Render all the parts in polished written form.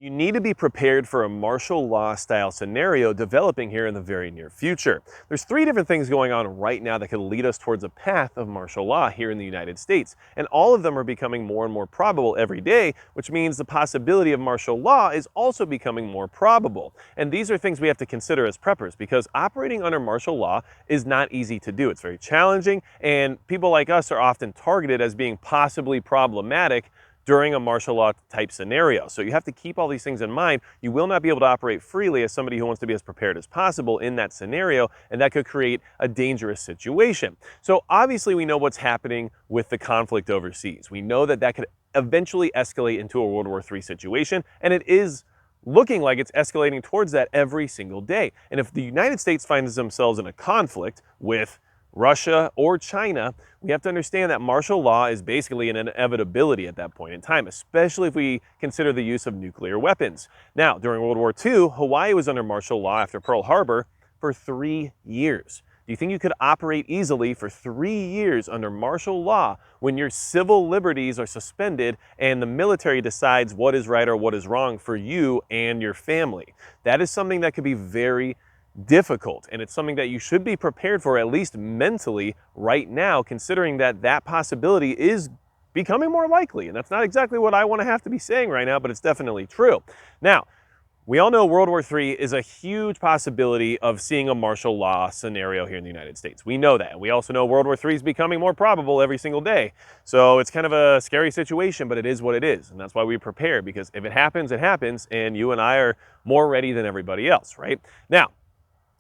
You need to be prepared for a martial law style scenario developing here in the very near future. There's three different things going on right now that could lead us towards a path of martial law here in the United States. And all of them are becoming more and more probable every day, which means the possibility of martial law is also becoming more probable. And these are things we have to consider as preppers because operating under martial law is not easy to do. It's very challenging, and people like us are often targeted as being possibly problematic during a martial law type scenario. So you have to keep all these things in mind. You will not be able to operate freely as somebody who wants to be as prepared as possible in that scenario, and that could create a dangerous situation. So obviously we know what's happening with the conflict overseas. We know that that could eventually escalate into a World War III situation, and it is looking like it's escalating towards that every single day. And if the United States finds themselves in a conflict with Russia or China, we have to understand that martial law is basically an inevitability at that point in time, especially if we consider the use of nuclear weapons. Now, during World War II, Hawaii was under martial law after Pearl Harbor for 3 years. Do you think you could operate easily for 3 years under martial law when your civil liberties are suspended and the military decides what is right or what is wrong for you and your family? That is something that could be very difficult, and it's something that you should be prepared for, at least mentally, right now, considering that that possibility is becoming more likely. And that's not exactly what I want to have to be saying right now, but it's definitely true. Now, we all know World War III is a huge possibility of seeing a martial law scenario here in the United States. We know that. We also know World War III is becoming more probable every single day. So it's kind of a scary situation, but it is what it is. And that's why we prepare, because if it happens, and you and I are more ready than everybody else, right? Now,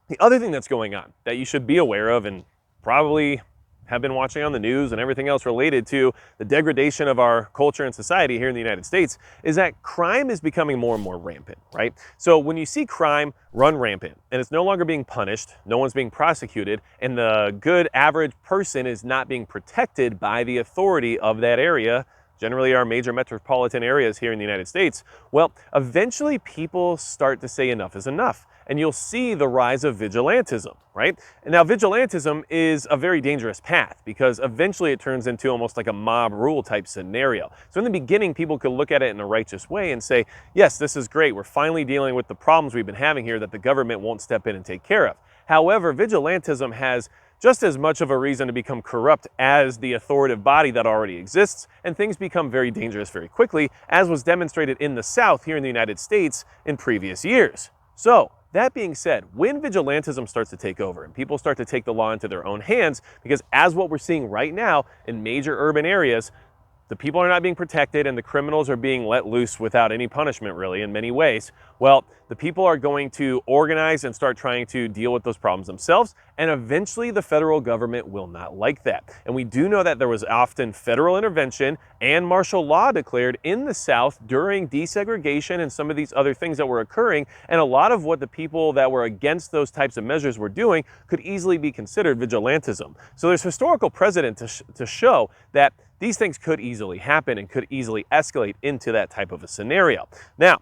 the other thing that's going on that you should be aware of and probably have been watching on the news and everything else related to the degradation of our culture and society here in the United States is that crime is becoming more and more rampant, right? So when you see crime run rampant and it's no longer being punished, no one's being prosecuted, and the good average person is not being protected by the authority of that area, generally our major metropolitan areas here in the United States, well, eventually people start to say enough is enough. And you'll see the rise of vigilantism, right? And now vigilantism is a very dangerous path because eventually it turns into almost like a mob rule type scenario. So in the beginning, people could look at it in a righteous way and say, yes, this is great. We're finally dealing with the problems we've been having here that the government won't step in and take care of. However, vigilantism has just as much of a reason to become corrupt as the authoritative body that already exists, and things become very dangerous very quickly, as was demonstrated in the South here in the United States in previous years. So, that being said, when vigilantism starts to take over and people start to take the law into their own hands, because as what we're seeing right now in major urban areas, the people are not being protected and the criminals are being let loose without any punishment really in many ways, well, the people are going to organize and start trying to deal with those problems themselves, and eventually the federal government will not like that. And we do know that there was often federal intervention and martial law declared in the South during desegregation and some of these other things that were occurring, and a lot of what the people that were against those types of measures were doing could easily be considered vigilantism. So there's historical precedent to show that these things could easily happen and could easily escalate into that type of a scenario. Now,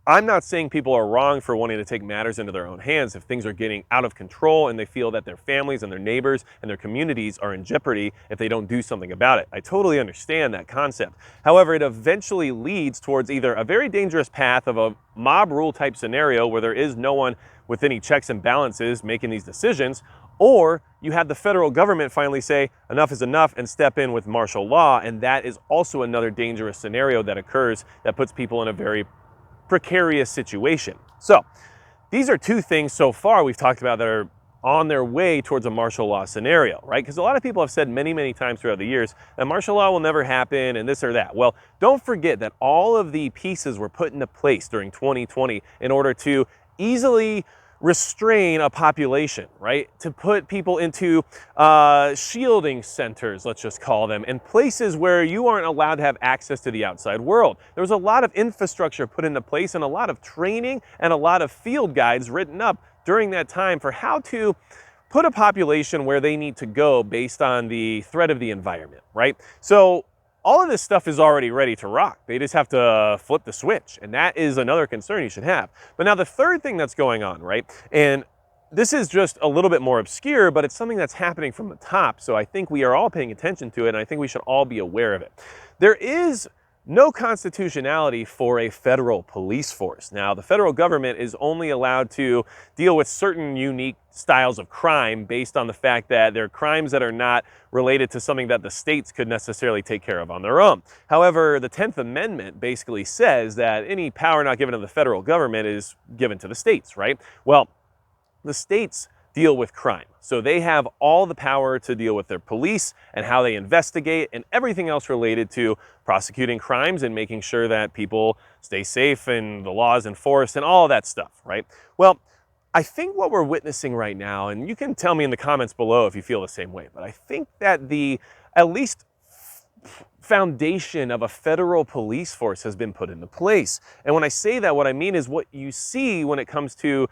I'm not saying people are wrong for wanting to take matters into their own hands if things are getting out of control and they feel that their families and their neighbors and their communities are in jeopardy if they don't do something about it. I totally understand that concept. However, it eventually leads towards either a very dangerous path of a mob rule type scenario where there is no one with any checks and balances making these decisions, or you have the federal government finally say enough is enough and step in with martial law, and that is also another dangerous scenario that occurs that puts people in a very precarious situation. So these are two things so far we've talked about that are on their way towards a martial law scenario, right? Because a lot of people have said many, many times throughout the years that martial law will never happen and this or that. Well, don't forget that all of the pieces were put into place during 2020 in order to easily restrain a population, right? To put people into shielding centers, let's just call them, and places where you aren't allowed to have access to the outside world. There was a lot of infrastructure put into place and a lot of training and a lot of field guides written up during that time for how to put a population where they need to go based on the threat of the environment, right? So all of this stuff is already ready to rock. They just have to flip the switch, and that is another concern you should have. But now the third thing that's going on, right, and this is just a little bit more obscure, but it's something that's happening from the top, so I think we are all paying attention to it, and I think we should all be aware of it. There is no constitutionality for a federal police force. Now, the federal government is only allowed to deal with certain unique styles of crime based on the fact that they're crimes that are not related to something that the states could necessarily take care of on their own. However, the 10th Amendment basically says that any power not given to the federal government is given to the states, right? Well, the states deal with crime. So they have all the power to deal with their police and how they investigate and everything else related to prosecuting crimes and making sure that people stay safe and the law is enforced and all of that stuff, right? Well, I think what we're witnessing right now, and you can tell me in the comments below if you feel the same way, but I think that the at least foundation of a federal police force has been put into place. And when I say that, what I mean is what you see when it comes to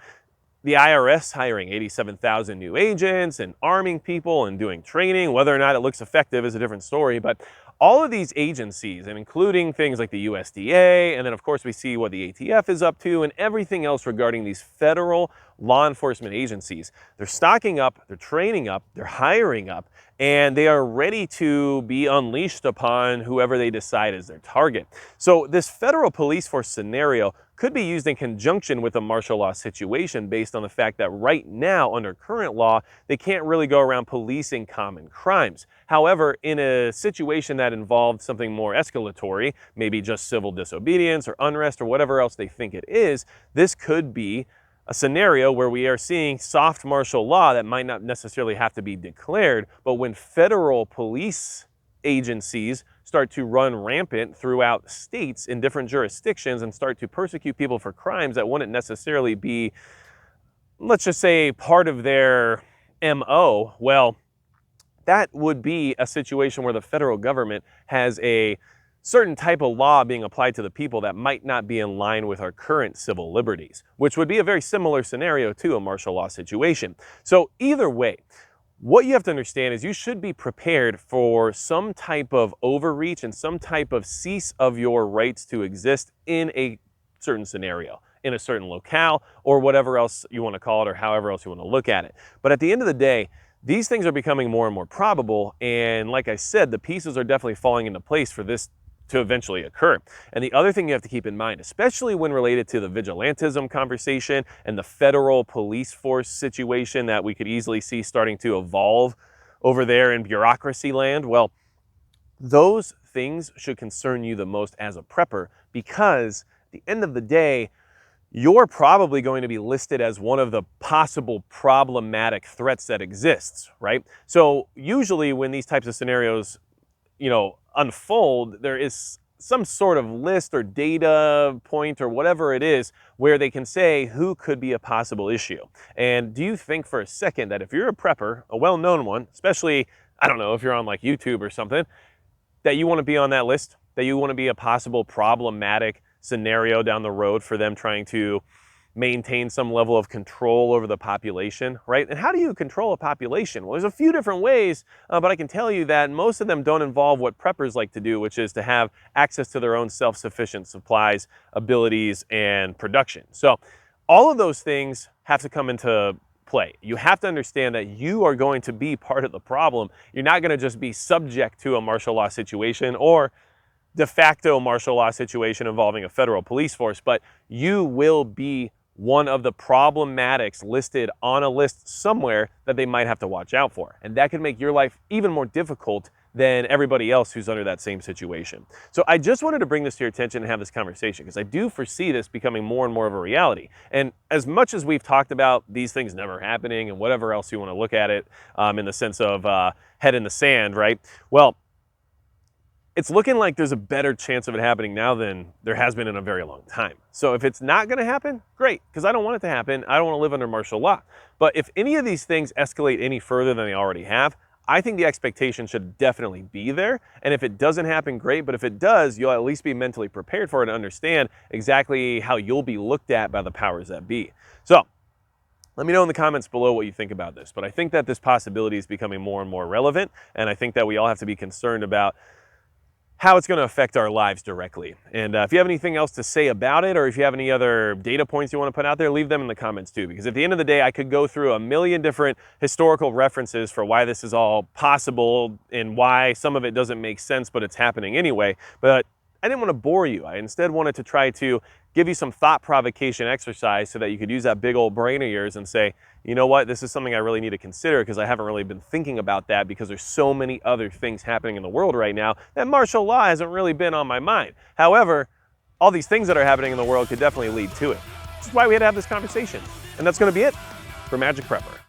the IRS hiring 87,000 new agents and arming people and doing training. Whether or not it looks effective is a different story, but all of these agencies, and including things like the USDA, and then of course we see what the ATF is up to and everything else regarding these federal law enforcement agencies, they're stocking up, they're training up, they're hiring up, and they are ready to be unleashed upon whoever they decide is their target. So this federal police force scenario could be used in conjunction with a martial law situation based on the fact that right now, under current law, they can't really go around policing common crimes. However, in a situation that involved something more escalatory, maybe just civil disobedience or unrest or whatever else they think it is, this could be a scenario where we are seeing soft martial law that might not necessarily have to be declared, but when federal police agencies start to run rampant throughout states in different jurisdictions and start to persecute people for crimes that wouldn't necessarily be, let's just say, part of their MO, well, that would be a situation where the federal government has a certain type of law being applied to the people that might not be in line with our current civil liberties, which would be a very similar scenario to a martial law situation. So either way, what you have to understand is you should be prepared for some type of overreach and some type of cease of your rights to exist in a certain scenario, in a certain locale, or whatever else you want to call it, or however else you want to look at it. But at the end of the day, these things are becoming more and more probable, and like I said, the pieces are definitely falling into place for this to eventually occur. And the other thing you have to keep in mind, especially when related to the vigilantism conversation and the federal police force situation that we could easily see starting to evolve over there in bureaucracy land, well, those things should concern you the most as a prepper, because at the end of the day, you're probably going to be listed as one of the possible problematic threats that exists, right? So usually when these types of scenarios, unfold, there is some sort of list or data point or whatever it is where they can say who could be a possible issue. And do you think for a second that if you're a prepper, a well-known one, especially, I don't know, if you're on like YouTube or something, that you want to be on that list, that you want to be a possible problematic scenario down the road for them trying to maintain some level of control over the population, right? And how do you control a population? Well, there's a few different ways, but I can tell you that most of them don't involve what preppers like to do, which is to have access to their own self-sufficient supplies, abilities, and production. So all of those things have to come into play. You have to understand that you are going to be part of the problem. You're not going to just be subject to a martial law situation or de facto martial law situation involving a federal police force, but you will be one of the problematics listed on a list somewhere that they might have to watch out for. And that could make your life even more difficult than everybody else who's under that same situation. So I just wanted to bring this to your attention and have this conversation because I do foresee this becoming more and more of a reality. And as much as we've talked about these things never happening and whatever else you want to look at it in the sense of head in the sand, right? Well, it's looking like there's a better chance of it happening now than there has been in a very long time. So if it's not going to happen, great, because I don't want it to happen. I don't want to live under martial law. But if any of these things escalate any further than they already have, I think the expectation should definitely be there. And if it doesn't happen, great. But if it does, you'll at least be mentally prepared for it and understand exactly how you'll be looked at by the powers that be. So let me know in the comments below what you think about this. But I think that this possibility is becoming more and more relevant. And I think that we all have to be concerned about how it's going to affect our lives directly. And if you have anything else to say about it, or if you have any other data points you want to put out there, leave them in the comments too. Because at the end of the day, I could go through a million different historical references for why this is all possible and why some of it doesn't make sense, but it's happening anyway. But I didn't want to bore you. I instead wanted to try to give you some thought provocation exercise so that you could use that big old brain of yours and say, you know what, this is something I really need to consider because I haven't really been thinking about that because there's so many other things happening in the world right now that martial law hasn't really been on my mind. However, all these things that are happening in the world could definitely lead to it. Which is why we had to have this conversation. And that's going to be it for Magic Prepper.